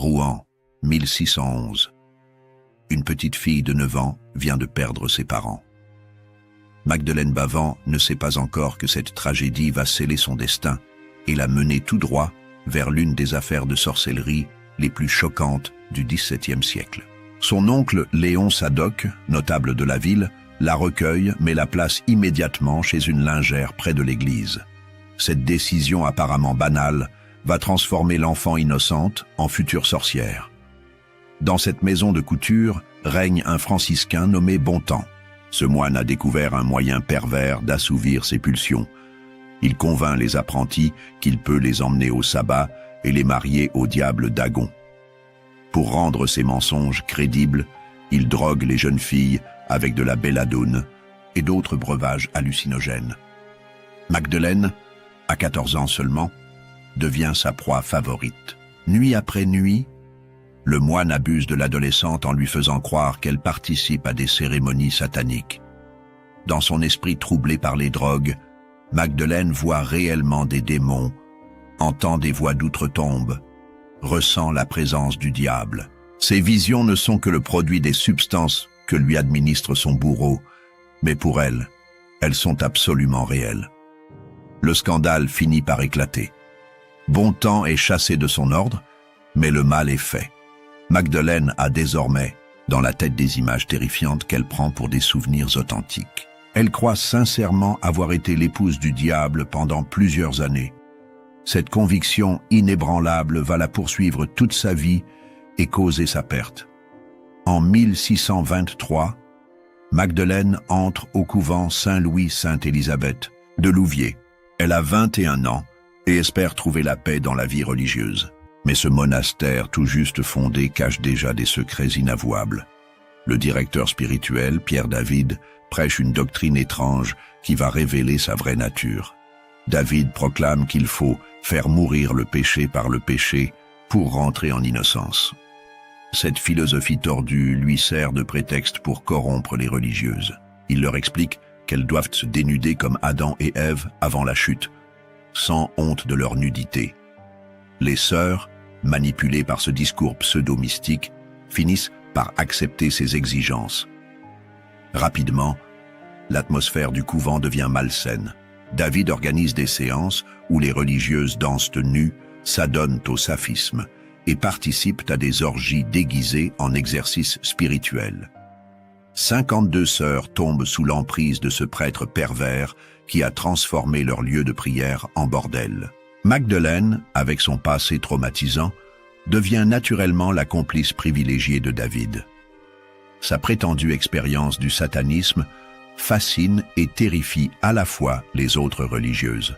Rouen, 1611. Une petite fille de 9 ans vient de perdre ses parents. Magdeleine Bavant ne sait pas encore que cette tragédie va sceller son destin et la mener tout droit vers l'une des affaires de sorcellerie les plus choquantes du XVIIe siècle. Son oncle Léon Sadoc, notable de la ville, la recueille mais la place immédiatement chez une lingère près de l'église. Cette décision apparemment banale va transformer l'enfant innocente en future sorcière. Dans cette maison de couture règne un franciscain nommé Bontemps. Ce moine a découvert un moyen pervers d'assouvir ses pulsions. Il convainc les apprentis qu'il peut les emmener au sabbat et les marier au diable Dagon. Pour rendre ses mensonges crédibles, il drogue les jeunes filles avec de la belladone et d'autres breuvages hallucinogènes. Magdeleine, à 14 ans seulement, devient sa proie favorite. Nuit après nuit, le moine abuse de l'adolescente en lui faisant croire qu'elle participe à des cérémonies sataniques. Dans son esprit troublé par les drogues, Magdeleine voit réellement des démons, entend des voix d'outre-tombe, ressent la présence du diable. Ces visions ne sont que le produit des substances que lui administre son bourreau, mais pour elle, elles sont absolument réelles. Le scandale finit par éclater. Bontemps est chassé de son ordre, mais le mal est fait. Magdeleine a désormais dans la tête des images terrifiantes qu'elle prend pour des souvenirs authentiques. Elle croit sincèrement avoir été l'épouse du diable pendant plusieurs années. Cette conviction inébranlable va la poursuivre toute sa vie et causer sa perte. En 1623, Magdeleine entre au couvent Saint-Louis-Sainte-Élisabeth de Louviers. Elle a 21 ans et espère trouver la paix dans la vie religieuse. Mais ce monastère tout juste fondé cache déjà des secrets inavouables. Le directeur spirituel, Pierre David, prêche une doctrine étrange qui va révéler sa vraie nature. David proclame qu'il faut faire mourir le péché par le péché pour rentrer en innocence. Cette philosophie tordue lui sert de prétexte pour corrompre les religieuses. Il leur explique qu'elles doivent se dénuder comme Adam et Ève avant la chute, sans honte de leur nudité. Les sœurs, manipulées par ce discours pseudo-mystique, finissent par accepter ses exigences. Rapidement, l'atmosphère du couvent devient malsaine. David organise des séances où les religieuses dansent nues, s'adonnent au saphisme et participent à des orgies déguisées en exercices spirituels. 52 sœurs tombent sous l'emprise de ce prêtre pervers qui a transformé leur lieu de prière en bordel. Magdeleine, avec son passé traumatisant, devient naturellement la complice privilégiée de David. Sa prétendue expérience du satanisme fascine et terrifie à la fois les autres religieuses.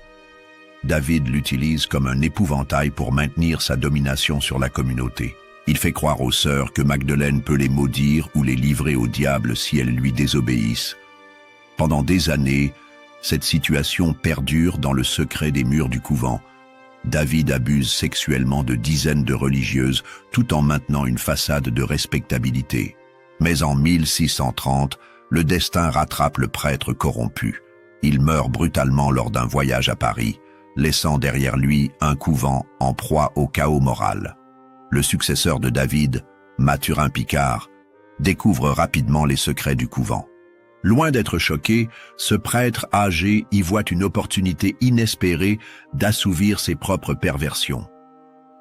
David l'utilise comme un épouvantail pour maintenir sa domination sur la communauté. Il fait croire aux sœurs que Magdeleine peut les maudire ou les livrer au diable si elles lui désobéissent. Pendant des années, cette situation perdure dans le secret des murs du couvent. David abuse sexuellement de dizaines de religieuses tout en maintenant une façade de respectabilité. Mais en 1630, le destin rattrape le prêtre corrompu. Il meurt brutalement lors d'un voyage à Paris, laissant derrière lui un couvent en proie au chaos moral. Le successeur de David, Mathurin Picard, découvre rapidement les secrets du couvent. Loin d'être choqué, ce prêtre âgé y voit une opportunité inespérée d'assouvir ses propres perversions.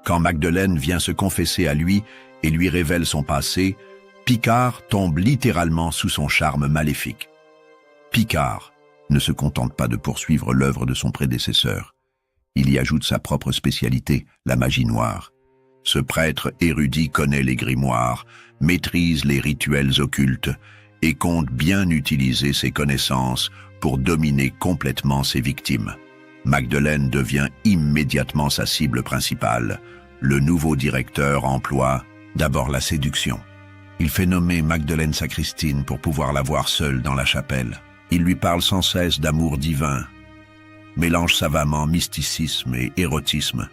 Quand Magdeleine vient se confesser à lui et lui révèle son passé, Picard tombe littéralement sous son charme maléfique. Picard ne se contente pas de poursuivre l'œuvre de son prédécesseur. Il y ajoute sa propre spécialité, la magie noire. Ce prêtre érudit connaît les grimoires, maîtrise les rituels occultes et compte bien utiliser ses connaissances pour dominer complètement ses victimes. Magdeleine devient immédiatement sa cible principale. Le nouveau directeur emploie d'abord la séduction. Il fait nommer Magdeleine sacristine pour pouvoir la voir seule dans la chapelle. Il lui parle sans cesse d'amour divin, mélange savamment mysticisme et érotisme.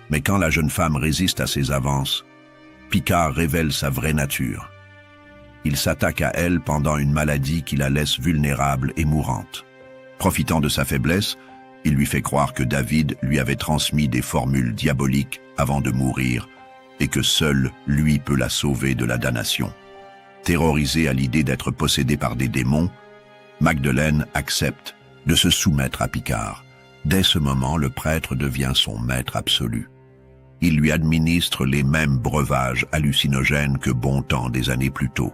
Mais quand la jeune femme résiste à ses avances, Picard révèle sa vraie nature. Il s'attaque à elle pendant une maladie qui la laisse vulnérable et mourante. Profitant de sa faiblesse, il lui fait croire que David lui avait transmis des formules diaboliques avant de mourir et que seul lui peut la sauver de la damnation. Terrorisée à l'idée d'être possédée par des démons, Magdeleine accepte de se soumettre à Picard. Dès ce moment, le prêtre devient son maître absolu. Il lui administre les mêmes breuvages hallucinogènes que Bontemps des années plus tôt.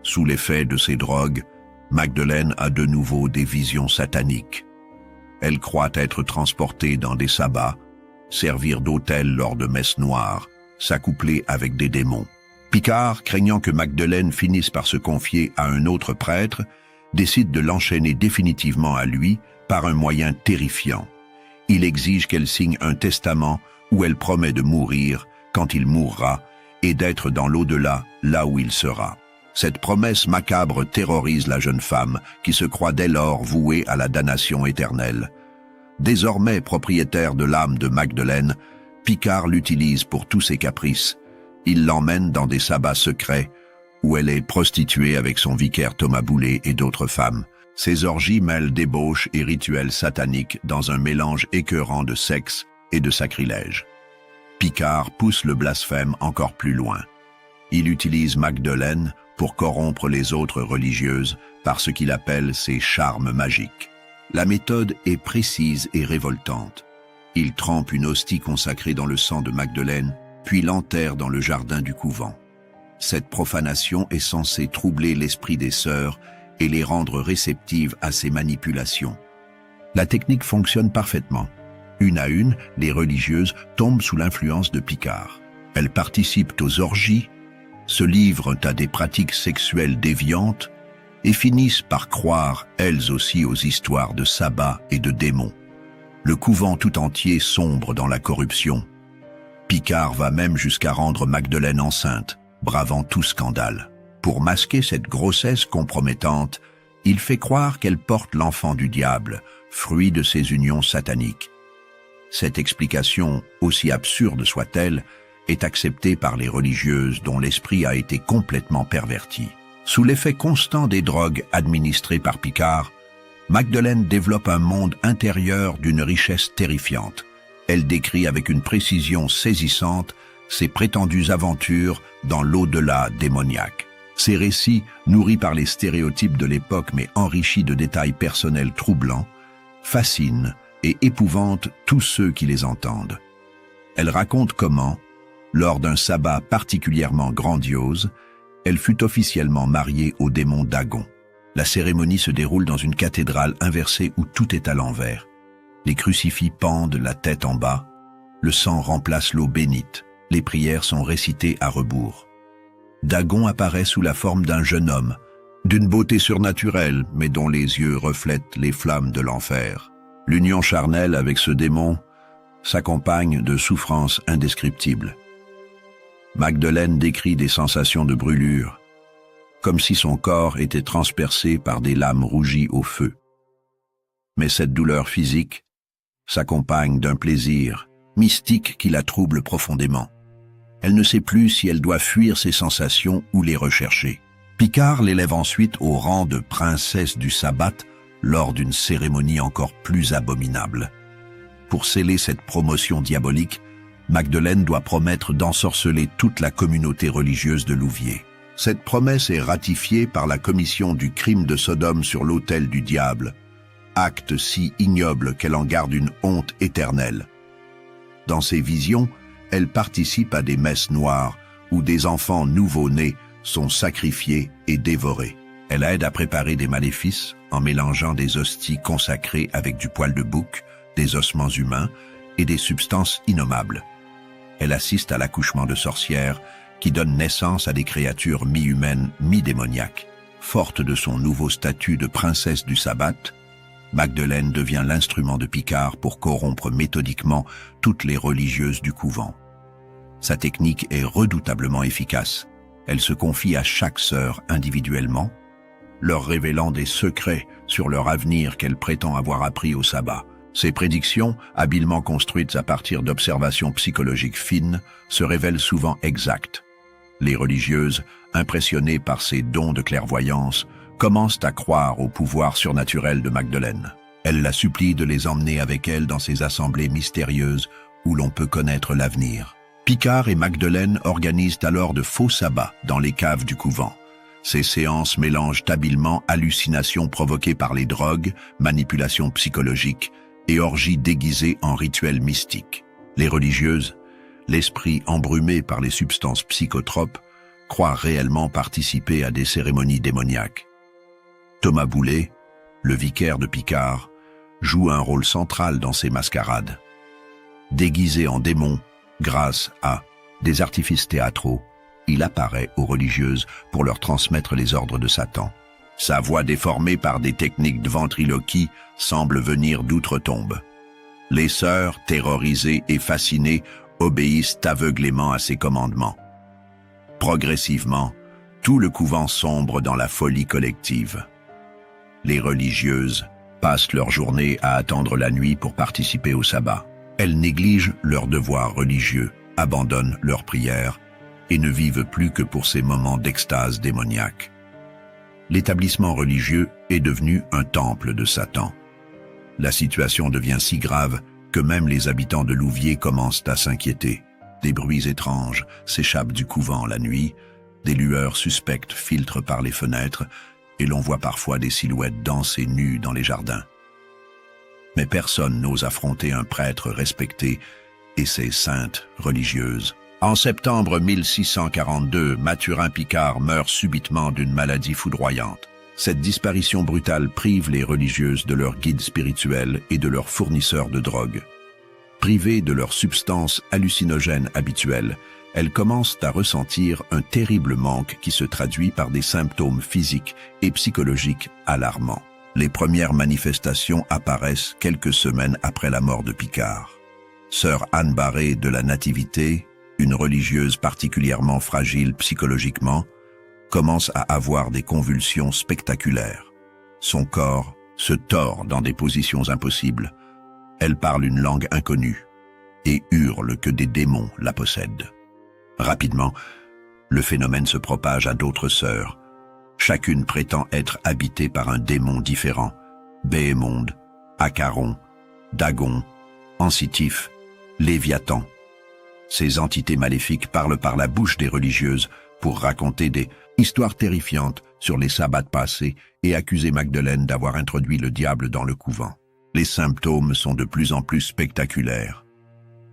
Sous l'effet de ces drogues, Magdeleine a de nouveau des visions sataniques. Elle croit être transportée dans des sabbats, servir d'autel lors de messes noires, s'accoupler avec des démons. Picard, craignant que Magdeleine finisse par se confier à un autre prêtre, décide de l'enchaîner définitivement à lui par un moyen terrifiant. Il exige qu'elle signe un testament où elle promet de mourir quand il mourra et d'être dans l'au-delà, là où il sera. Cette promesse macabre terrorise la jeune femme qui se croit dès lors vouée à la damnation éternelle. Désormais propriétaire de l'âme de Magdeleine, Picard l'utilise pour tous ses caprices. Il l'emmène dans des sabbats secrets où elle est prostituée avec son vicaire Thomas Boulet et d'autres femmes. Ces orgies mêlent débauche et rituels sataniques dans un mélange écœurant de sexe et de sacrilège. Picard pousse le blasphème encore plus loin. Il utilise Magdeleine pour corrompre les autres religieuses par ce qu'il appelle ses charmes magiques. La méthode est précise et révoltante. Il trempe une hostie consacrée dans le sang de Magdeleine, puis l'enterre dans le jardin du couvent. Cette profanation est censée troubler l'esprit des sœurs et les rendre réceptives à ses manipulations. La technique fonctionne parfaitement. Une à une, les religieuses tombent sous l'influence de Picard. Elles participent aux orgies, se livrent à des pratiques sexuelles déviantes et finissent par croire, elles aussi, aux histoires de sabbats et de démons. Le couvent tout entier sombre dans la corruption. Picard va même jusqu'à rendre Magdeleine enceinte, bravant tout scandale. Pour masquer cette grossesse compromettante, il fait croire qu'elle porte l'enfant du diable, fruit de ses unions sataniques. Cette explication, aussi absurde soit-elle, est acceptée par les religieuses dont l'esprit a été complètement perverti. Sous l'effet constant des drogues administrées par Picard, Magdeleine développe un monde intérieur d'une richesse terrifiante. Elle décrit avec une précision saisissante ses prétendues aventures dans l'au-delà démoniaque. Ces récits, nourris par les stéréotypes de l'époque mais enrichis de détails personnels troublants, fascinent et épouvantent tous ceux qui les entendent. Elle raconte comment, lors d'un sabbat particulièrement grandiose, elle fut officiellement mariée au démon Dagon. La cérémonie se déroule dans une cathédrale inversée où tout est à l'envers. Les crucifix pendent la tête en bas, le sang remplace l'eau bénite, les prières sont récitées à rebours. Dagon apparaît sous la forme d'un jeune homme, d'une beauté surnaturelle, mais dont les yeux reflètent les flammes de l'enfer. L'union charnelle avec ce démon s'accompagne de souffrances indescriptibles. Magdeleine décrit des sensations de brûlure, comme si son corps était transpercé par des lames rougies au feu. Mais cette douleur physique s'accompagne d'un plaisir mystique qui la trouble profondément. Elle ne sait plus si elle doit fuir ces sensations ou les rechercher. Picard l'élève ensuite au rang de princesse du sabbat lors d'une cérémonie encore plus abominable. Pour sceller cette promotion diabolique, Magdeleine doit promettre d'ensorceler toute la communauté religieuse de Louviers. Cette promesse est ratifiée par la commission du crime de Sodome sur l'autel du diable, acte si ignoble qu'elle en garde une honte éternelle. Dans ses visions, elle participe à des messes noires où des enfants nouveau-nés sont sacrifiés et dévorés. Elle aide à préparer des maléfices en mélangeant des hosties consacrées avec du poil de bouc, des ossements humains et des substances innommables. Elle assiste à l'accouchement de sorcières qui donnent naissance à des créatures mi-humaines, mi-démoniaques. Forte de son nouveau statut de princesse du sabbat, Magdeleine devient l'instrument de Picard pour corrompre méthodiquement toutes les religieuses du couvent. Sa technique est redoutablement efficace. Elle se confie à chaque sœur individuellement, leur révélant des secrets sur leur avenir qu'elle prétend avoir appris au sabbat. Ces prédictions, habilement construites à partir d'observations psychologiques fines, se révèlent souvent exactes. Les religieuses, impressionnées par ces dons de clairvoyance, commencent à croire au pouvoir surnaturel de Magdeleine. Elle la supplie de les emmener avec elle dans ces assemblées mystérieuses où l'on peut connaître l'avenir. Picard et Magdeleine organisent alors de faux sabbats dans les caves du couvent. Ces séances mélangent habilement hallucinations provoquées par les drogues, manipulations psychologiques et orgies déguisées en rituels mystiques. Les religieuses, l'esprit embrumé par les substances psychotropes, croient réellement participer à des cérémonies démoniaques. Thomas Boulet, le vicaire de Picard, joue un rôle central dans ces mascarades. Déguisé en démon, grâce à des artifices théâtraux, il apparaît aux religieuses pour leur transmettre les ordres de Satan. Sa voix déformée par des techniques de ventriloquie semble venir d'outre-tombe. Les sœurs, terrorisées et fascinées, obéissent aveuglément à ses commandements. Progressivement, tout le couvent sombre dans la folie collective. Les religieuses passent leur journée à attendre la nuit pour participer au sabbat. Elles négligent leurs devoirs religieux, abandonnent leurs prières et ne vivent plus que pour ces moments d'extase démoniaque. L'établissement religieux est devenu un temple de Satan. La situation devient si grave que même les habitants de Louviers commencent à s'inquiéter. Des bruits étranges s'échappent du couvent la nuit, des lueurs suspectes filtrent par les fenêtres et l'on voit parfois des silhouettes danser nues dans les jardins. Mais personne n'ose affronter un prêtre respecté et ses saintes religieuses. En septembre 1642, Mathurin Picard meurt subitement d'une maladie foudroyante. Cette disparition brutale prive les religieuses de leur guide spirituel et de leurs fournisseurs de drogue. Privées de leurs substances hallucinogènes habituelles, elles commencent à ressentir un terrible manque qui se traduit par des symptômes physiques et psychologiques alarmants. Les premières manifestations apparaissent quelques semaines après la mort de Picard. Sœur Anne Barré de la Nativité, une religieuse particulièrement fragile psychologiquement, commence à avoir des convulsions spectaculaires. Son corps se tord dans des positions impossibles. Elle parle une langue inconnue et hurle que des démons la possèdent. Rapidement, le phénomène se propage à d'autres sœurs. Chacune prétend être habitée par un démon différent. Béhémonde, Acharon, Dagon, Ansitif, Léviathan. Ces entités maléfiques parlent par la bouche des religieuses pour raconter des histoires terrifiantes sur les sabbats passés et accuser Magdeleine d'avoir introduit le diable dans le couvent. Les symptômes sont de plus en plus spectaculaires.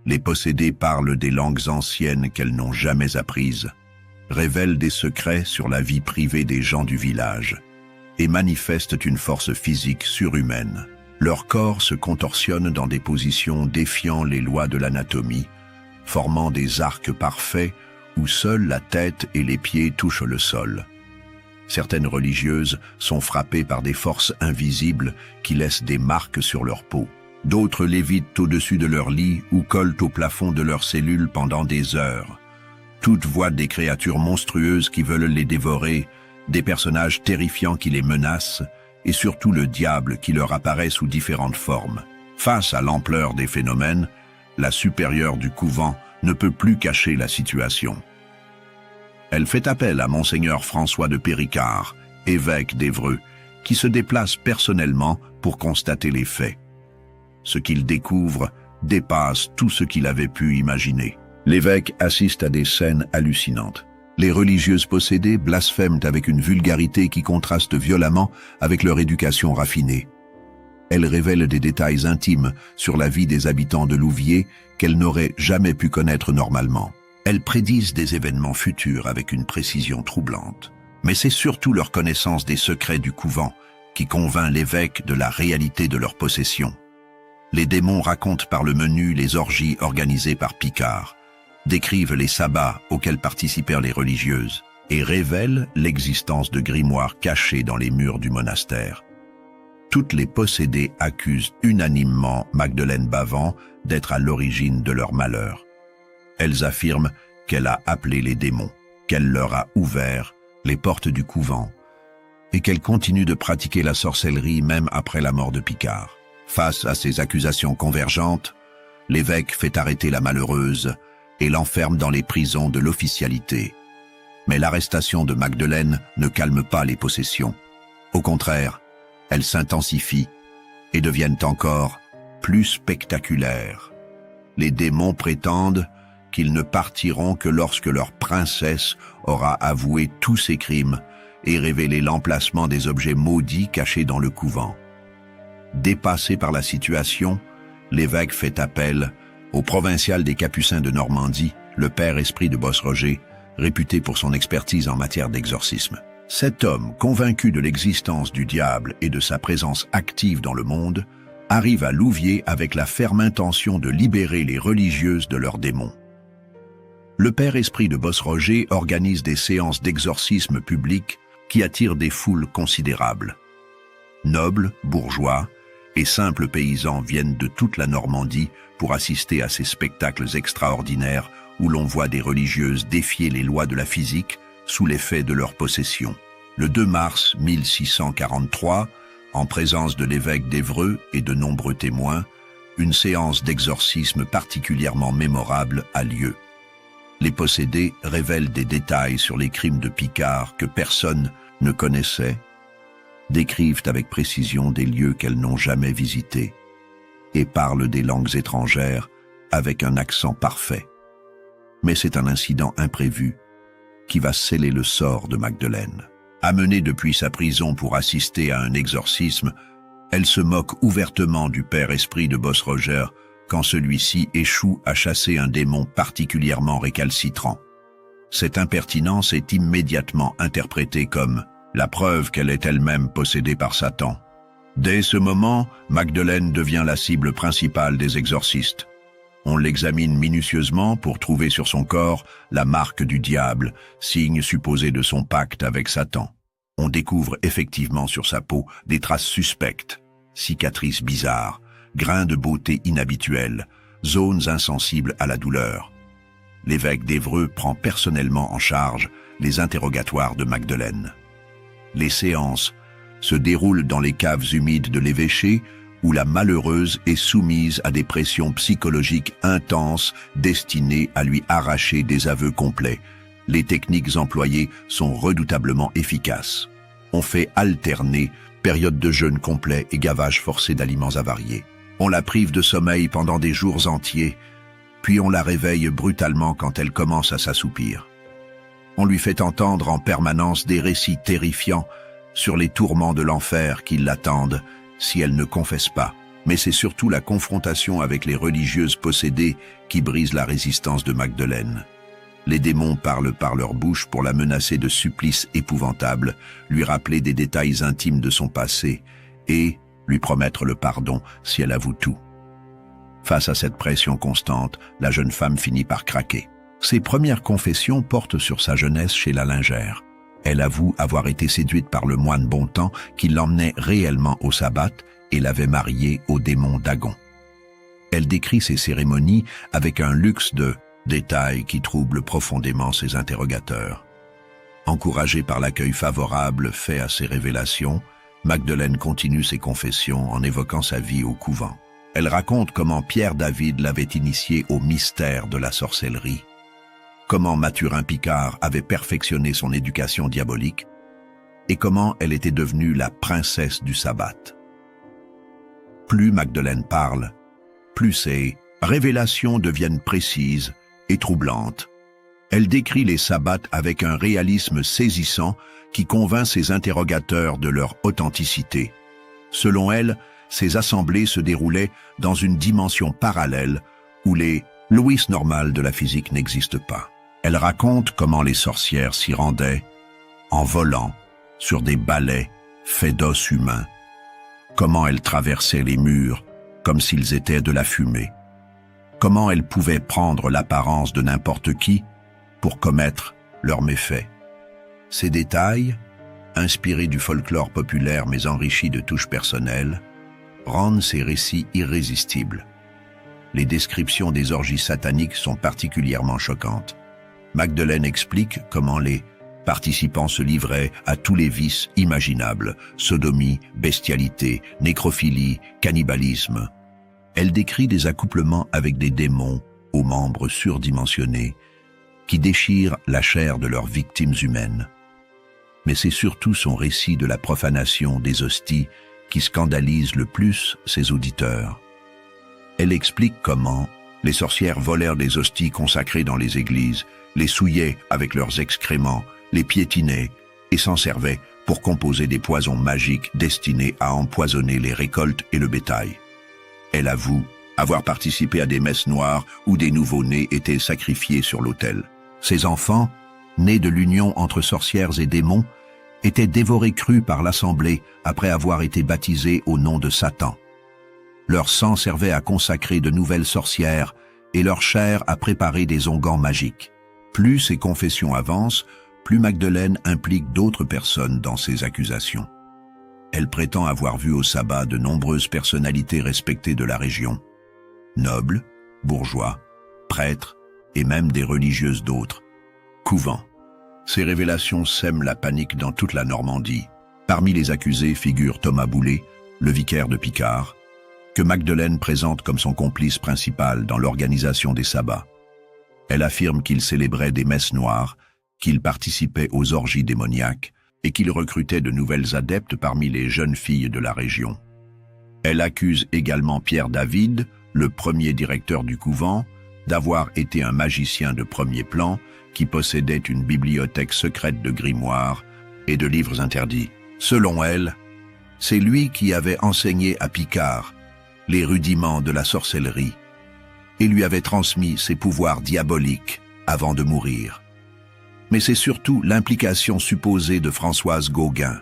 Les possédés parlent des langues anciennes qu'elles n'ont jamais apprises, révèlent des secrets sur la vie privée des gens du village et manifestent une force physique surhumaine. Leur corps se contorsionne dans des positions défiant les lois de l'anatomie, formant des arcs parfaits où seule la tête et les pieds touchent le sol. Certaines religieuses sont frappées par des forces invisibles qui laissent des marques sur leur peau. D'autres lévitent au-dessus de leur lit ou collent au plafond de leurs cellules pendant des heures. Toutes voient des créatures monstrueuses qui veulent les dévorer, des personnages terrifiants qui les menacent, et surtout le diable qui leur apparaît sous différentes formes. Face à l'ampleur des phénomènes, la supérieure du couvent ne peut plus cacher la situation. Elle fait appel à Monseigneur François de Péricard, évêque d'Évreux, qui se déplace personnellement pour constater les faits. Ce qu'il découvre dépasse tout ce qu'il avait pu imaginer. L'évêque assiste à des scènes hallucinantes. Les religieuses possédées blasphèment avec une vulgarité qui contraste violemment avec leur éducation raffinée. Elles révèlent des détails intimes sur la vie des habitants de Louviers qu'elles n'auraient jamais pu connaître normalement. Elles prédisent des événements futurs avec une précision troublante. Mais c'est surtout leur connaissance des secrets du couvent qui convainc l'évêque de la réalité de leur possession. Les démons racontent par le menu les orgies organisées par Picard, décrivent les sabbats auxquels participèrent les religieuses et révèlent l'existence de grimoires cachés dans les murs du monastère. Toutes les possédées accusent unanimement Magdeleine Bavent d'être à l'origine de leur malheur. Elles affirment qu'elle a appelé les démons, qu'elle leur a ouvert les portes du couvent et qu'elle continue de pratiquer la sorcellerie même après la mort de Picard. Face à ces accusations convergentes, l'évêque fait arrêter la malheureuse et l'enferme dans les prisons de l'officialité. Mais l'arrestation de Magdeleine ne calme pas les possessions. Au contraire, elles s'intensifient et deviennent encore plus spectaculaires. Les démons prétendent qu'ils ne partiront que lorsque leur princesse aura avoué tous ses crimes et révélé l'emplacement des objets maudits cachés dans le couvent. Dépassé par la situation, l'évêque fait appel au provincial des Capucins de Normandie, le père Esprit de Bosroger, réputé pour son expertise en matière d'exorcisme. Cet homme, convaincu de l'existence du diable et de sa présence active dans le monde, arrive à Louviers avec la ferme intention de libérer les religieuses de leurs démons. Le père Esprit de Bosroger organise des séances d'exorcisme publiques qui attirent des foules considérables. Nobles, bourgeois et simples paysans viennent de toute la Normandie pour assister à ces spectacles extraordinaires où l'on voit des religieuses défier les lois de la physique sous l'effet de leur possession. Le 2 mars 1643, en présence de l'évêque d'Évreux et de nombreux témoins, une séance d'exorcisme particulièrement mémorable a lieu. Les possédés révèlent des détails sur les crimes de Picard que personne ne connaissait, décrivent avec précision des lieux qu'elles n'ont jamais visités et parlent des langues étrangères avec un accent parfait. Mais c'est un incident imprévu qui va sceller le sort de Magdeleine. Amenée depuis sa prison pour assister à un exorcisme, elle se moque ouvertement du père Esprit de Bosroger quand celui-ci échoue à chasser un démon particulièrement récalcitrant. Cette impertinence est immédiatement interprétée comme la preuve qu'elle est elle-même possédée par Satan. Dès ce moment, Magdeleine devient la cible principale des exorcistes. On l'examine minutieusement pour trouver sur son corps la marque du diable, signe supposé de son pacte avec Satan. On découvre effectivement sur sa peau des traces suspectes, cicatrices bizarres, grains de beauté inhabituels, zones insensibles à la douleur. L'évêque d'Évreux prend personnellement en charge les interrogatoires de Magdeleine. Les séances se déroulent dans les caves humides de l'évêché, où la malheureuse est soumise à des pressions psychologiques intenses destinées à lui arracher des aveux complets. Les techniques employées sont redoutablement efficaces. On fait alterner période de jeûne complet et gavage forcé d'aliments avariés. On la prive de sommeil pendant des jours entiers, puis on la réveille brutalement quand elle commence à s'assoupir. On lui fait entendre en permanence des récits terrifiants sur les tourments de l'enfer qui l'attendent si elle ne confesse pas. Mais c'est surtout la confrontation avec les religieuses possédées qui brise la résistance de Magdeleine. Les démons parlent par leur bouche pour la menacer de supplices épouvantables, lui rappeler des détails intimes de son passé et lui promettre le pardon si elle avoue tout. Face à cette pression constante, la jeune femme finit par craquer. Ses premières confessions portent sur sa jeunesse chez la lingère. Elle avoue avoir été séduite par le moine Bontemps qui l'emmenait réellement au sabbat et l'avait mariée au démon Dagon. Elle décrit ces cérémonies avec un luxe de détails qui trouble profondément ses interrogateurs. Encouragée par l'accueil favorable fait à ses révélations, Magdeleine continue ses confessions en évoquant sa vie au couvent. Elle raconte comment Pierre David l'avait initiée au mystère de la sorcellerie, comment Mathurin Picard avait perfectionné son éducation diabolique et comment elle était devenue la princesse du sabbat. Plus Magdeleine parle, plus ses révélations deviennent précises et troublantes. Elle décrit les sabbats avec un réalisme saisissant qui convainc ses interrogateurs de leur authenticité. Selon elle, ces assemblées se déroulaient dans une dimension parallèle où les lois normales de la physique n'existent pas. Elle raconte comment les sorcières s'y rendaient en volant sur des balais faits d'os humains, comment elles traversaient les murs comme s'ils étaient de la fumée, comment elles pouvaient prendre l'apparence de n'importe qui pour commettre leurs méfaits. Ces détails, inspirés du folklore populaire mais enrichis de touches personnelles, rendent ces récits irrésistibles. Les descriptions des orgies sataniques sont particulièrement choquantes. Magdeleine explique comment les participants se livraient à tous les vices imaginables, sodomie, bestialité, nécrophilie, cannibalisme. Elle décrit des accouplements avec des démons aux membres surdimensionnés qui déchirent la chair de leurs victimes humaines. Mais c'est surtout son récit de la profanation des hosties qui scandalise le plus ses auditeurs. Elle explique comment, Les sorcières volèrent des hosties consacrées dans les églises, les souillaient avec leurs excréments, les piétinaient et s'en servaient pour composer des poisons magiques destinés à empoisonner les récoltes et le bétail. Elle avoue avoir participé à des messes noires où des nouveau-nés étaient sacrifiés sur l'autel. Ces enfants, nés de l'union entre sorcières et démons, étaient dévorés crus par l'assemblée après avoir été baptisés au nom de Satan. Leur sang servait à consacrer de nouvelles sorcières et leur chair à préparer des onguents magiques. Plus ces confessions avancent, plus Magdeleine implique d'autres personnes dans ses accusations. Elle prétend avoir vu au sabbat de nombreuses personnalités respectées de la région. Nobles, bourgeois, prêtres et même des religieuses d'autres couvents. Ces révélations sèment la panique dans toute la Normandie. Parmi les accusés figure Thomas Boulet, le vicaire de Picard, que Magdeleine présente comme son complice principal dans l'organisation des sabbats. Elle affirme qu'il célébrait des messes noires, qu'il participait aux orgies démoniaques et qu'il recrutait de nouvelles adeptes parmi les jeunes filles de la région. Elle accuse également Pierre David, le premier directeur du couvent, d'avoir été un magicien de premier plan qui possédait une bibliothèque secrète de grimoires et de livres interdits. Selon elle, c'est lui qui avait enseigné à Picard les rudiments de la sorcellerie et lui avait transmis ses pouvoirs diaboliques avant de mourir. Mais c'est surtout l'implication supposée de Françoise Gauguin,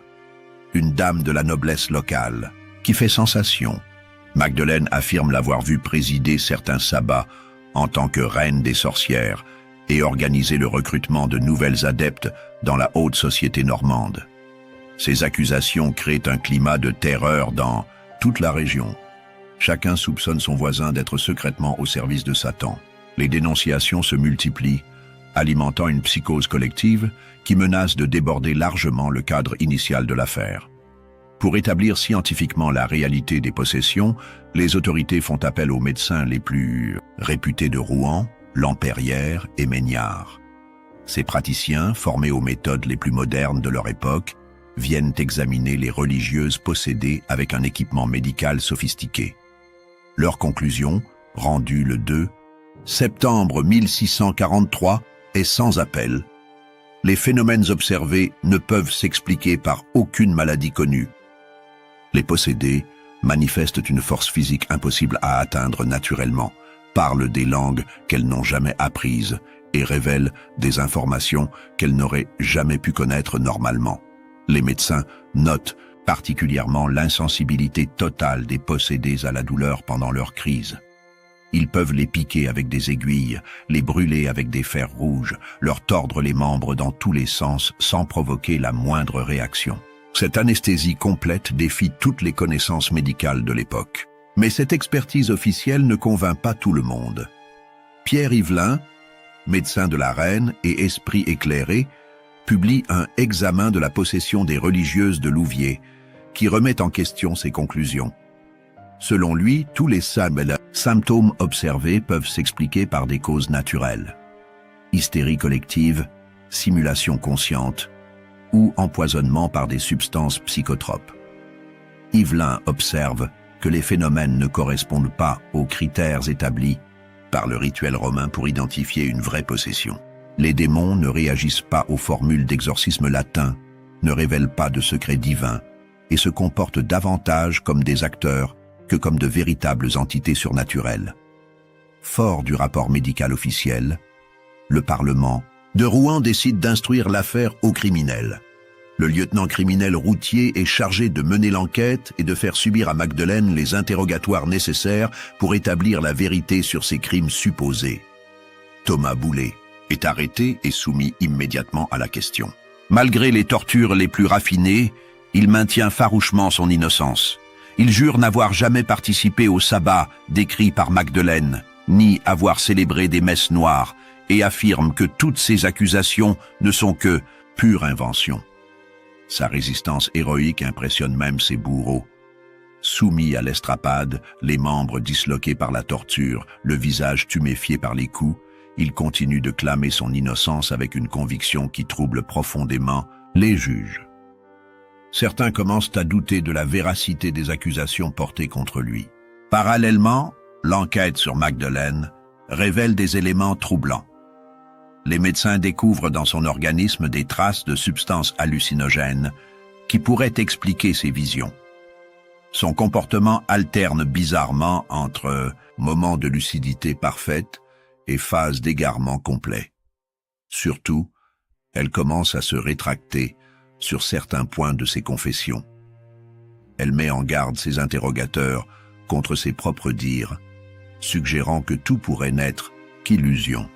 une dame de la noblesse locale, qui fait sensation. Magdeleine affirme l'avoir vue présider certains sabbats en tant que reine des sorcières et organiser le recrutement de nouvelles adeptes dans la haute société normande. Ces accusations créent un climat de terreur dans toute la région. Chacun soupçonne son voisin d'être secrètement au service de Satan. Les dénonciations se multiplient, alimentant une psychose collective qui menace de déborder largement le cadre initial de l'affaire. Pour établir scientifiquement la réalité des possessions, les autorités font appel aux médecins les plus réputés de Rouen, Lampérière et Méniard. Ces praticiens, formés aux méthodes les plus modernes de leur époque, viennent examiner les religieuses possédées avec un équipement médical sophistiqué. Leur conclusion, rendue le 2 septembre 1643, est sans appel. Les phénomènes observés ne peuvent s'expliquer par aucune maladie connue. Les possédées manifestent une force physique impossible à atteindre naturellement, parlent des langues qu'elles n'ont jamais apprises et révèlent des informations qu'elles n'auraient jamais pu connaître normalement. Les médecins notent particulièrement l'insensibilité totale des possédées à la douleur pendant leur crise. Ils peuvent les piquer avec des aiguilles, les brûler avec des fers rouges, leur tordre les membres dans tous les sens sans provoquer la moindre réaction. Cette anesthésie complète défie toutes les connaissances médicales de l'époque. Mais cette expertise officielle ne convainc pas tout le monde. Pierre Yvelin, médecin de la reine et esprit éclairé, publie un examen de la possession des religieuses de Louviers, qui remet en question ses conclusions. Selon lui, tous les symptômes observés peuvent s'expliquer par des causes naturelles. Hystérie collective, simulation consciente ou empoisonnement par des substances psychotropes. Yvelin observe que les phénomènes ne correspondent pas aux critères établis par le rituel romain pour identifier une vraie possession. Les démons ne réagissent pas aux formules d'exorcisme latin, ne révèlent pas de secrets divins et se comportent davantage comme des acteurs que comme de véritables entités surnaturelles. Fort du rapport médical officiel, le Parlement de Rouen décide d'instruire l'affaire aux criminels. Le lieutenant criminel routier est chargé de mener l'enquête et de faire subir à Magdeleine les interrogatoires nécessaires pour établir la vérité sur ces crimes supposés. Thomas Boulet est arrêté et soumis immédiatement à la question. Malgré les tortures les plus raffinées, il maintient farouchement son innocence. Il jure n'avoir jamais participé au sabbat décrit par Magdeleine, ni avoir célébré des messes noires, et affirme que toutes ces accusations ne sont que pure invention. Sa résistance héroïque impressionne même ses bourreaux. Soumis à l'estrapade, les membres disloqués par la torture, le visage tuméfié par les coups, il continue de clamer son innocence avec une conviction qui trouble profondément les juges. Certains commencent à douter de la véracité des accusations portées contre lui. Parallèlement, l'enquête sur Magdeleine révèle des éléments troublants. Les médecins découvrent dans son organisme des traces de substances hallucinogènes qui pourraient expliquer ses visions. Son comportement alterne bizarrement entre moments de lucidité parfaite et phases d'égarement complet. Surtout, elle commence à se rétracter sur certains points de ses confessions. Elle met en garde ses interrogateurs contre ses propres dires, suggérant que tout pourrait n'être qu'illusion.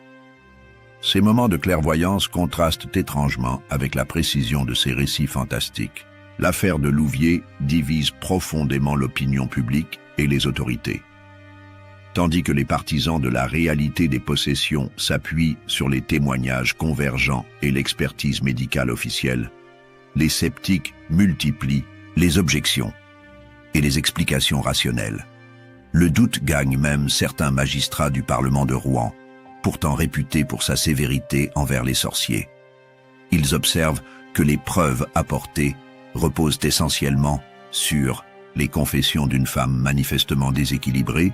Ces moments de clairvoyance contrastent étrangement avec la précision de ses récits fantastiques. L'affaire de Louviers divise profondément l'opinion publique et les autorités. Tandis que les partisans de la réalité des possessions s'appuient sur les témoignages convergents et l'expertise médicale officielle, les sceptiques multiplient les objections et les explications rationnelles. Le doute gagne même certains magistrats du Parlement de Rouen, pourtant réputé pour sa sévérité envers les sorciers. Ils observent que les preuves apportées reposent essentiellement sur les confessions d'une femme manifestement déséquilibrée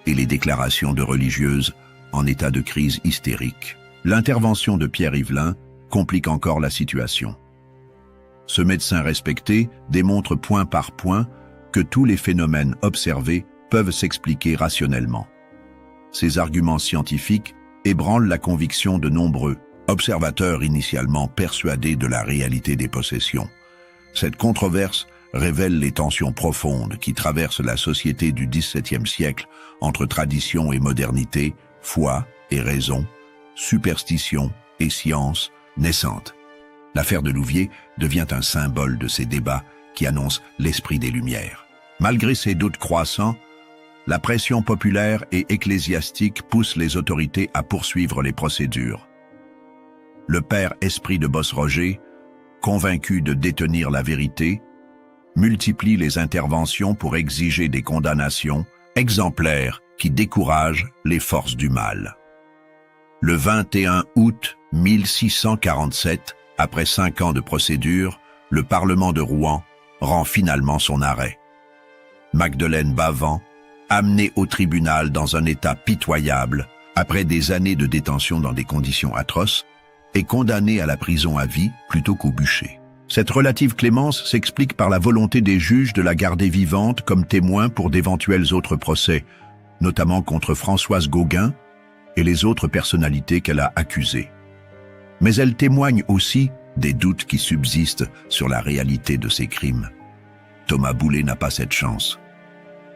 et les déclarations de religieuses en état de crise hystérique. L'intervention de Pierre Yvelin complique encore la situation. Ce médecin respecté démontre point par point que tous les phénomènes observés peuvent s'expliquer rationnellement. Ces arguments scientifiques ébranlent la conviction de nombreux observateurs initialement persuadés de la réalité des possessions. Cette controverse révèle les tensions profondes qui traversent la société du XVIIe siècle entre tradition et modernité, foi et raison, superstition et science naissante. L'affaire de Louviers devient un symbole de ces débats qui annoncent l'esprit des Lumières. Malgré ces doutes croissants, la pression populaire et ecclésiastique pousse les autorités à poursuivre les procédures. Le père Esprit de Bossroger, convaincu de détenir la vérité, multiplie les interventions pour exiger des condamnations exemplaires qui découragent les forces du mal. Le 21 août 1647, après 5 ans de procédure, le Parlement de Rouen rend finalement son arrêt. Magdeleine Bavent, amenée au tribunal dans un état pitoyable, après des années de détention dans des conditions atroces, est condamnée à la prison à vie plutôt qu'au bûcher. Cette relative clémence s'explique par la volonté des juges de la garder vivante comme témoin pour d'éventuels autres procès, notamment contre Françoise Gauguin et les autres personnalités qu'elle a accusées. Mais elle témoigne aussi des doutes qui subsistent sur la réalité de ces crimes. Thomas Boulet n'a pas cette chance.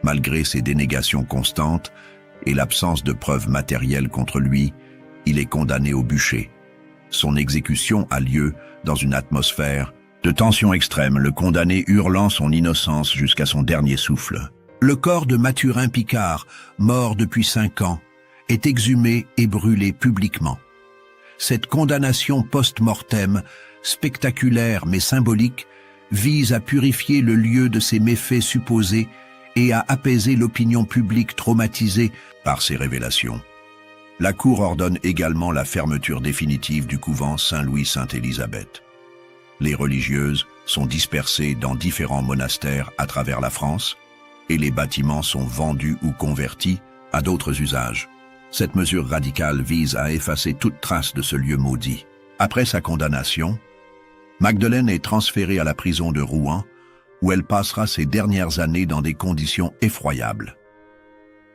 Malgré ses dénégations constantes et l'absence de preuves matérielles contre lui, il est condamné au bûcher. Son exécution a lieu dans une atmosphère de tension extrême, le condamné hurlant son innocence jusqu'à son dernier souffle. Le corps de Mathurin Picard, mort depuis 5 ans, est exhumé et brûlé publiquement. Cette condamnation post-mortem, spectaculaire mais symbolique, vise à purifier le lieu de ses méfaits supposés et à apaiser l'opinion publique traumatisée par ces révélations. La Cour ordonne également la fermeture définitive du couvent Saint-Louis-Sainte-Élisabeth. Les religieuses sont dispersées dans différents monastères à travers la France et les bâtiments sont vendus ou convertis à d'autres usages. Cette mesure radicale vise à effacer toute trace de ce lieu maudit. Après sa condamnation, Magdeleine est transférée à la prison de Rouen, où elle passera ses dernières années dans des conditions effroyables.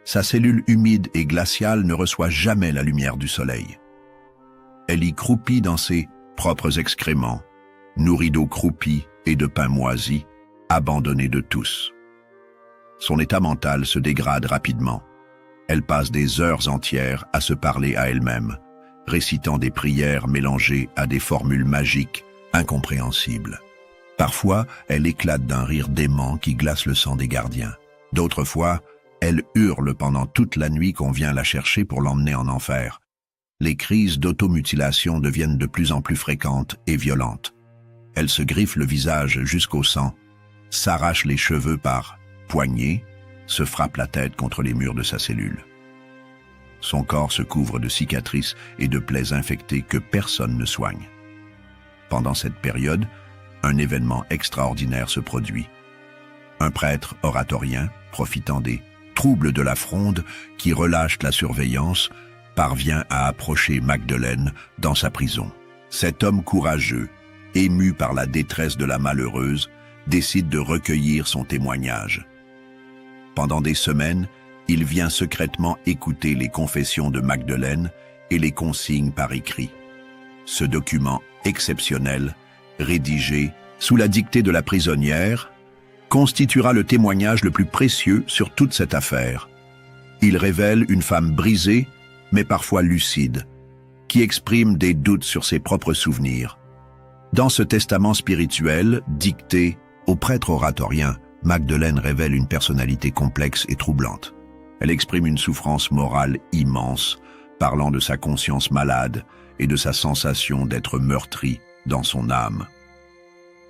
Sa cellule humide et glaciale ne reçoit jamais la lumière du soleil. Elle y croupit dans ses propres excréments, nourrie d'eau croupie et de pain moisi, abandonnée de tous. Son état mental se dégrade rapidement. Elle passe des heures entières à se parler à elle-même, récitant des prières mélangées à des formules magiques incompréhensibles. Parfois, elle éclate d'un rire dément qui glace le sang des gardiens. D'autres fois, elle hurle pendant toute la nuit qu'on vient la chercher pour l'emmener en enfer. Les crises d'automutilation deviennent de plus en plus fréquentes et violentes. Elle se griffe le visage jusqu'au sang, s'arrache les cheveux par poignées, se frappe la tête contre les murs de sa cellule. Son corps se couvre de cicatrices et de plaies infectées que personne ne soigne. Pendant cette période, un événement extraordinaire se produit. Un prêtre oratorien, profitant des troubles de la fronde qui relâche la surveillance, parvient à approcher Magdeleine dans sa prison. Cet homme courageux, ému par la détresse de la malheureuse, décide de recueillir son témoignage. Pendant des semaines, il vient secrètement écouter les confessions de Magdeleine et les consigne par écrit. Ce document exceptionnel, rédigé sous la dictée de la prisonnière, constituera le témoignage le plus précieux sur toute cette affaire. Il révèle une femme brisée, mais parfois lucide, qui exprime des doutes sur ses propres souvenirs. Dans ce testament spirituel, dicté au prêtre oratorien, Magdeleine révèle une personnalité complexe et troublante. Elle exprime une souffrance morale immense, parlant de sa conscience malade et de sa sensation d'être meurtrie dans son âme.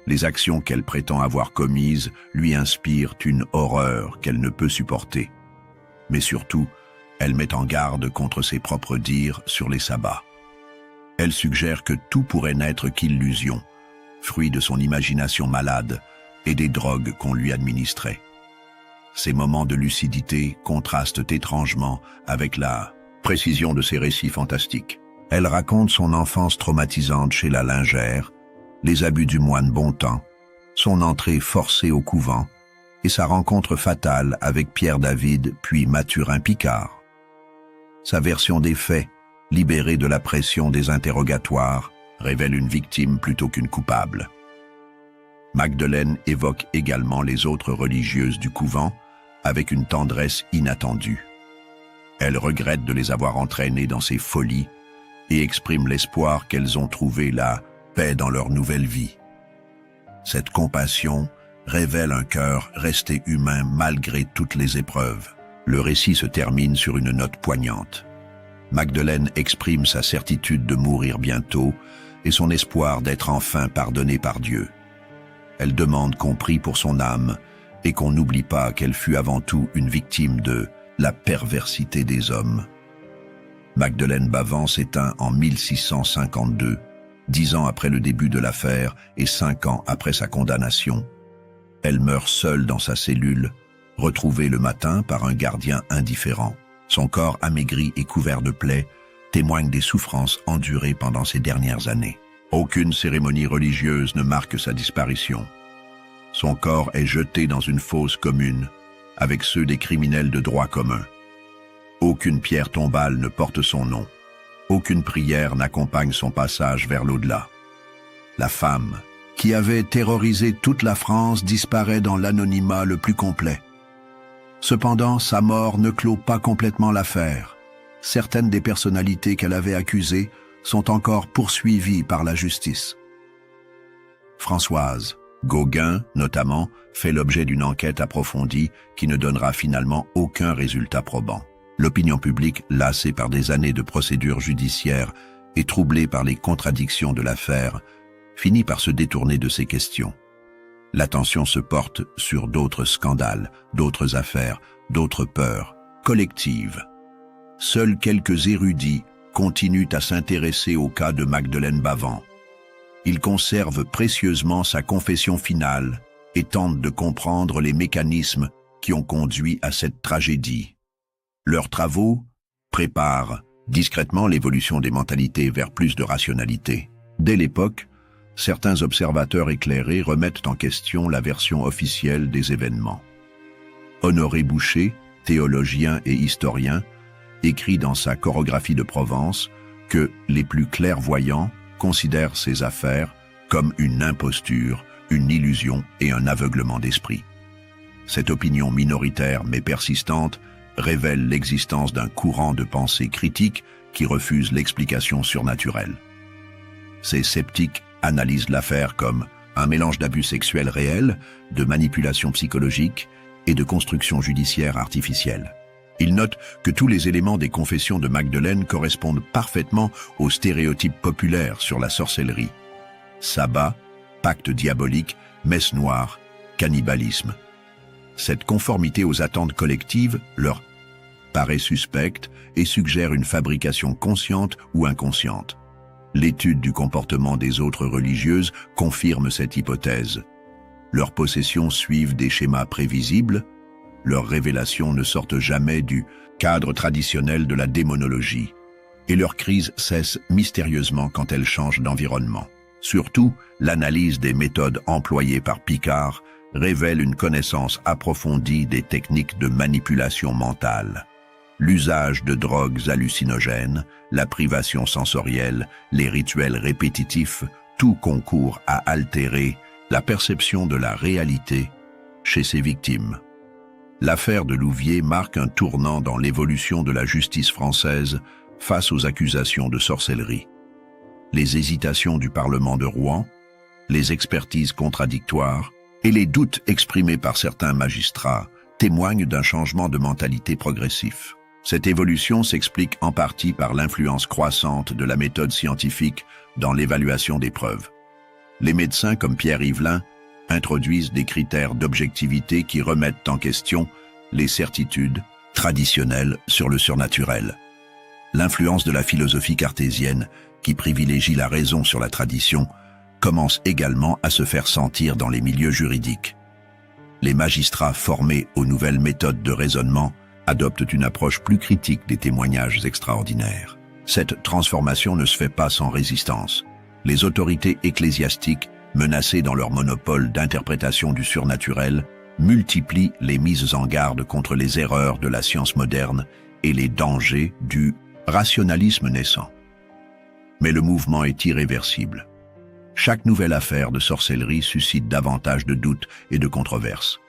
Les actions qu'elle prétend avoir commises lui inspirent une horreur qu'elle ne peut supporter. Mais surtout, elle met en garde contre ses propres dires sur les sabbats. Elle suggère que tout pourrait n'être qu'illusion, fruit de son imagination malade et des drogues qu'on lui administrait. Ces moments de lucidité contrastent étrangement avec la précision de ses récits fantastiques. Elle raconte son enfance traumatisante chez la lingère, les abus du moine Bontemps, son entrée forcée au couvent et sa rencontre fatale avec Pierre David puis Mathurin Picard. Sa version des faits, libérée de la pression des interrogatoires, révèle une victime plutôt qu'une coupable. Magdeleine évoque également les autres religieuses du couvent avec une tendresse inattendue. Elle regrette de les avoir entraînées dans ces folies et exprime l'espoir qu'elles ont trouvé la paix dans leur nouvelle vie. Cette compassion révèle un cœur resté humain malgré toutes les épreuves. Le récit se termine sur une note poignante. Magdeleine exprime sa certitude de mourir bientôt et son espoir d'être enfin pardonnée par Dieu. Elle demande qu'on prie pour son âme et qu'on n'oublie pas qu'elle fut avant tout une victime de la perversité des hommes. Magdeleine Bavent s'éteint en 1652, 10 ans après le début de l'affaire et 5 ans après sa condamnation. Elle meurt seule dans sa cellule, retrouvée le matin par un gardien indifférent. Son corps amaigri et couvert de plaies témoigne des souffrances endurées pendant ces dernières années. Aucune cérémonie religieuse ne marque sa disparition. Son corps est jeté dans une fosse commune, avec ceux des criminels de droit commun. Aucune pierre tombale ne porte son nom. Aucune prière n'accompagne son passage vers l'au-delà. La femme, qui avait terrorisé toute la France, disparaît dans l'anonymat le plus complet. Cependant, sa mort ne clôt pas complètement l'affaire. Certaines des personnalités qu'elle avait accusées sont encore poursuivies par la justice. Françoise Gauguin, notamment, fait l'objet d'une enquête approfondie qui ne donnera finalement aucun résultat probant. L'opinion publique, lassée par des années de procédures judiciaires et troublée par les contradictions de l'affaire, finit par se détourner de ces questions. L'attention se porte sur d'autres scandales, d'autres affaires, d'autres peurs collectives. Seuls quelques érudits continuent à s'intéresser au cas de Magdeleine Bavent. Ils conservent précieusement sa confession finale et tentent de comprendre les mécanismes qui ont conduit à cette tragédie. Leurs travaux préparent discrètement l'évolution des mentalités vers plus de rationalité. Dès l'époque, certains observateurs éclairés remettent en question la version officielle des événements. Honoré Boucher, théologien et historien, écrit dans sa Chorographie de Provence que les plus clairvoyants considèrent ces affaires comme une imposture, une illusion et un aveuglement d'esprit. Cette opinion minoritaire mais persistante révèle l'existence d'un courant de pensée critique qui refuse l'explication surnaturelle. Ces sceptiques analysent l'affaire comme un mélange d'abus sexuels réels, de manipulation psychologique et de construction judiciaire artificielle. Ils notent que tous les éléments des confessions de Magdeleine correspondent parfaitement aux stéréotypes populaires sur la sorcellerie. Sabbat, pacte diabolique, messe noire, cannibalisme. Cette conformité aux attentes collectives leur paraît suspecte et suggère une fabrication consciente ou inconsciente. L'étude du comportement des autres religieuses confirme cette hypothèse. Leurs possessions suivent des schémas prévisibles, leurs révélations ne sortent jamais du cadre traditionnel de la démonologie. et leur crise cesse mystérieusement quand elles changent d'environnement. Surtout, l'analyse des méthodes employées par Picard révèle une connaissance approfondie des techniques de manipulation mentale. L'usage de drogues hallucinogènes, la privation sensorielle, les rituels répétitifs, tout concourt à altérer la perception de la réalité chez ses victimes. L'affaire de Louviers marque un tournant dans l'évolution de la justice française face aux accusations de sorcellerie. Les hésitations du Parlement de Rouen, les expertises contradictoires et les doutes exprimés par certains magistrats témoignent d'un changement de mentalité progressif. Cette évolution s'explique en partie par l'influence croissante de la méthode scientifique dans l'évaluation des preuves. Les médecins comme Pierre Yvelin introduisent des critères d'objectivité qui remettent en question les certitudes traditionnelles sur le surnaturel. L'influence de la philosophie cartésienne, qui privilégie la raison sur la tradition, commence également à se faire sentir dans les milieux juridiques. Les magistrats formés aux nouvelles méthodes de raisonnement adoptent une approche plus critique des témoignages extraordinaires. Cette transformation ne se fait pas sans résistance. Les autorités ecclésiastiques, menacées dans leur monopole d'interprétation du surnaturel, multiplient les mises en garde contre les erreurs de la science moderne et les dangers du rationalisme naissant. Mais le mouvement est irréversible. Chaque nouvelle affaire de sorcellerie suscite davantage de doutes et de controverses.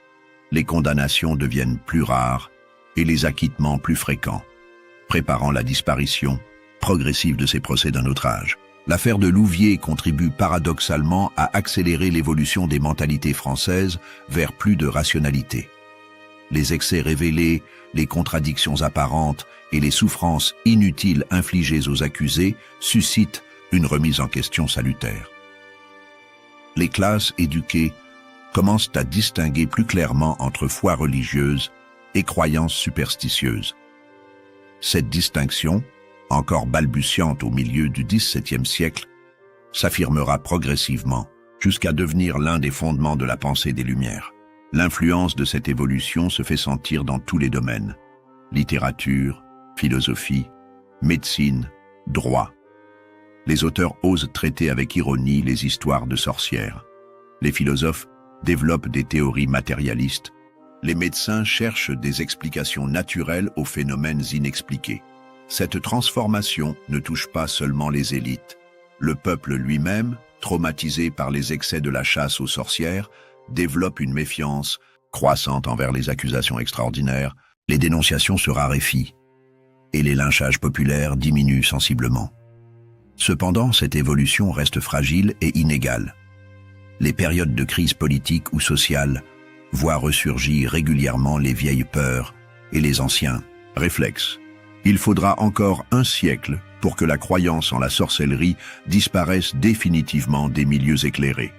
Les condamnations deviennent plus rares et les acquittements plus fréquents, préparant la disparition progressive de ces procès d'un autre âge. L'affaire de Louviers contribue paradoxalement à accélérer l'évolution des mentalités françaises vers plus de rationalité. Les excès révélés, les contradictions apparentes et les souffrances inutiles infligées aux accusés suscitent une remise en question salutaire. Les classes éduquées commencent à distinguer plus clairement entre foi religieuse et croyances superstitieuses. Cette distinction, encore balbutiante au milieu du XVIIe siècle, s'affirmera progressivement jusqu'à devenir l'un des fondements de la pensée des Lumières. L'influence de cette évolution se fait sentir dans tous les domaines: littérature, philosophie, médecine, droit. Les auteurs osent traiter avec ironie les histoires de sorcières. Les philosophes développent des théories matérialistes. Les médecins cherchent des explications naturelles aux phénomènes inexpliqués. Cette transformation ne touche pas seulement les élites. Le peuple lui-même, traumatisé par les excès de la chasse aux sorcières, développe une méfiance croissante envers les accusations extraordinaires. Les dénonciations se raréfient et les lynchages populaires diminuent sensiblement. Cependant, cette évolution reste fragile et inégale. Les périodes de crise politique ou sociale voient ressurgir régulièrement les vieilles peurs et les anciens réflexes. Il faudra encore un siècle pour que la croyance en la sorcellerie disparaisse définitivement des milieux éclairés.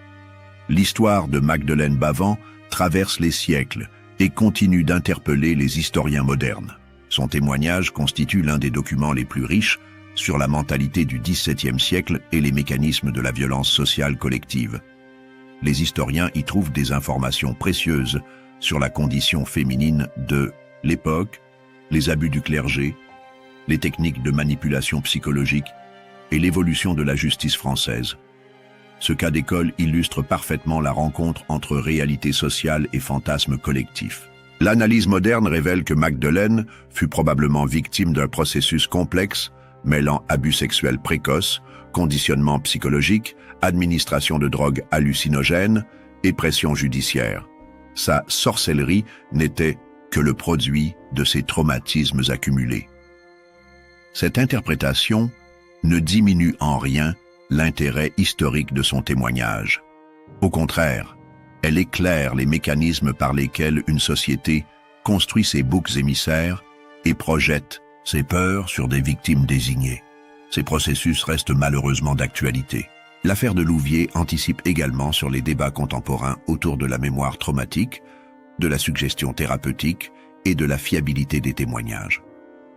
L'histoire de Magdeleine Bavent traverse les siècles et continue d'interpeller les historiens modernes. Son témoignage constitue l'un des documents les plus riches sur la mentalité du XVIIe siècle et les mécanismes de la violence sociale collective. Les historiens y trouvent des informations précieuses sur la condition féminine de l'époque, les abus du clergé, les techniques de manipulation psychologique et l'évolution de la justice française. Ce cas d'école illustre parfaitement la rencontre entre réalité sociale et fantasme collectif. L'analyse moderne révèle que Magdeleine fut probablement victime d'un processus complexe mêlant abus sexuels précoces, conditionnement psychologique, administration de drogues hallucinogènes et pression judiciaire. Sa sorcellerie n'était que le produit de ces traumatismes accumulés. Cette interprétation ne diminue en rien l'intérêt historique de son témoignage. Au contraire, elle éclaire les mécanismes par lesquels une société construit ses boucs émissaires et projette ses peurs sur des victimes désignées. Ces processus restent malheureusement d'actualité. L'affaire de Louviers anticipe également sur les débats contemporains autour de la mémoire traumatique, de la suggestion thérapeutique et de la fiabilité des témoignages.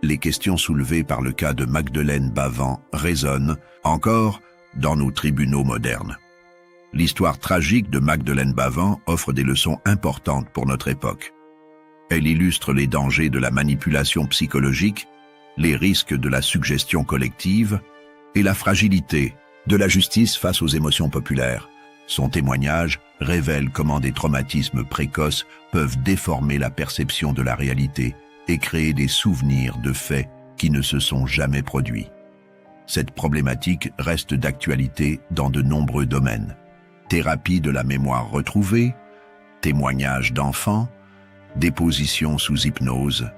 Les questions soulevées par le cas de Magdeleine Bavent résonnent encore dans nos tribunaux modernes. L'histoire tragique de Magdeleine Bavent offre des leçons importantes pour notre époque. Elle illustre les dangers de la manipulation psychologique les risques de la suggestion collective et la fragilité de la justice face aux émotions populaires. Son témoignage révèle comment des traumatismes précoces peuvent déformer la perception de la réalité et créer des souvenirs de faits qui ne se sont jamais produits. Cette problématique reste d'actualité dans de nombreux domaines. Thérapie de la mémoire retrouvée, témoignages d'enfants, déposition sous hypnose.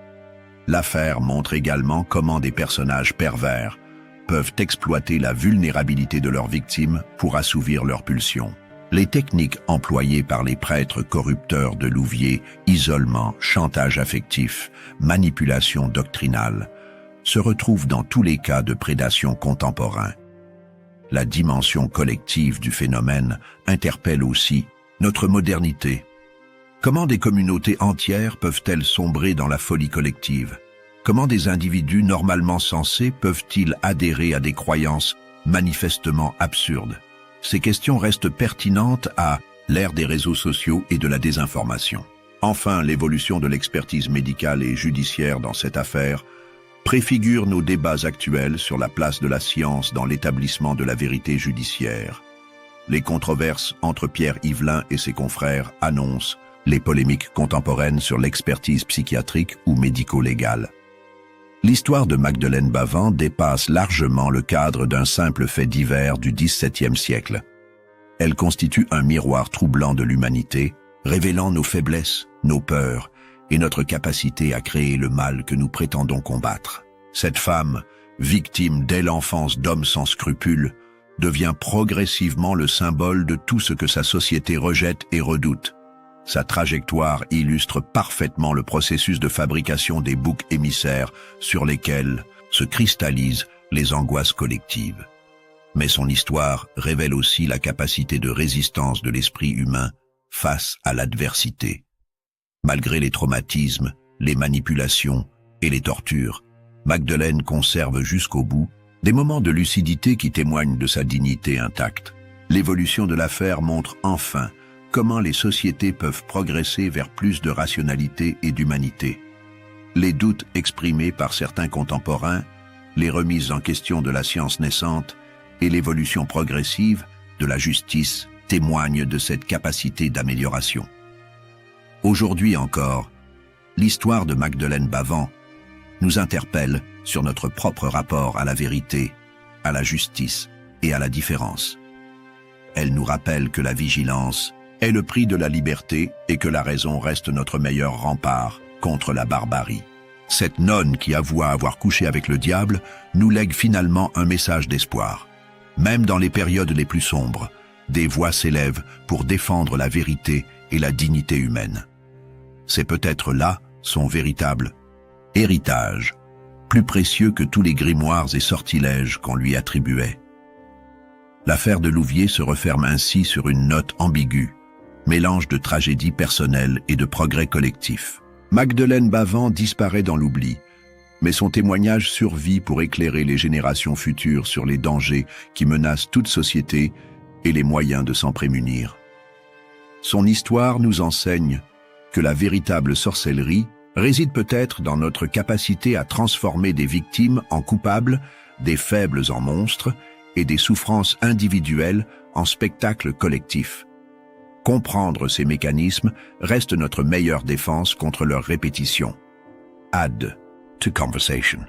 L'affaire montre également comment des personnages pervers peuvent exploiter la vulnérabilité de leurs victimes pour assouvir leurs pulsions. Les techniques employées par les prêtres corrupteurs de Louviers, isolement, chantage affectif, manipulation doctrinale, se retrouvent dans tous les cas de prédation contemporain. La dimension collective du phénomène interpelle aussi notre modernité. Comment des communautés entières peuvent-elles sombrer dans la folie collective? Comment des individus normalement sensés peuvent-ils adhérer à des croyances manifestement absurdes? Ces questions restent pertinentes à l'ère des réseaux sociaux et de la désinformation. Enfin, l'évolution de l'expertise médicale et judiciaire dans cette affaire préfigure nos débats actuels sur la place de la science dans l'établissement de la vérité judiciaire. Les controverses entre Pierre Yvelin et ses confrères annoncent les polémiques contemporaines sur l'expertise psychiatrique ou médico-légale. L'histoire de Magdeleine Bavan dépasse largement le cadre d'un simple fait divers du XVIIe siècle. Elle constitue un miroir troublant de l'humanité, révélant nos faiblesses, nos peurs et notre capacité à créer le mal que nous prétendons combattre. Cette femme, victime dès l'enfance d'hommes sans scrupules, devient progressivement le symbole de tout ce que sa société rejette et redoute. Sa trajectoire illustre parfaitement le processus de fabrication des boucs émissaires sur lesquels se cristallisent les angoisses collectives. Mais son histoire révèle aussi la capacité de résistance de l'esprit humain face à l'adversité. Malgré les traumatismes, les manipulations et les tortures, Magdeleine conserve jusqu'au bout des moments de lucidité qui témoignent de sa dignité intacte. L'évolution de l'affaire montre enfin comment les sociétés peuvent progresser vers plus de rationalité et d'humanité. Les doutes exprimés par certains contemporains, les remises en question de la science naissante et l'évolution progressive de la justice témoignent de cette capacité d'amélioration. Aujourd'hui encore, l'histoire de Magdeleine Bavan nous interpelle sur notre propre rapport à la vérité, à la justice et à la différence. Elle nous rappelle que la vigilance est le prix de la liberté et que la raison reste notre meilleur rempart contre la barbarie. Cette nonne qui avoua avoir couché avec le diable nous lègue finalement un message d'espoir. Même dans les périodes les plus sombres, des voix s'élèvent pour défendre la vérité et la dignité humaine. C'est peut-être là son véritable héritage, plus précieux que tous les grimoires et sortilèges qu'on lui attribuait. L'affaire de Louviers se referme ainsi sur une note ambiguë, mélange de tragédie personnelle et de progrès collectif. Magdeleine Bavan disparaît dans l'oubli, mais son témoignage survit pour éclairer les générations futures sur les dangers qui menacent toute société et les moyens de s'en prémunir. Son histoire nous enseigne que la véritable sorcellerie réside peut-être dans notre capacité à transformer des victimes en coupables, des faibles en monstres et des souffrances individuelles en spectacles collectifs. Comprendre ces mécanismes reste notre meilleure défense contre leur répétition. Add to conversation.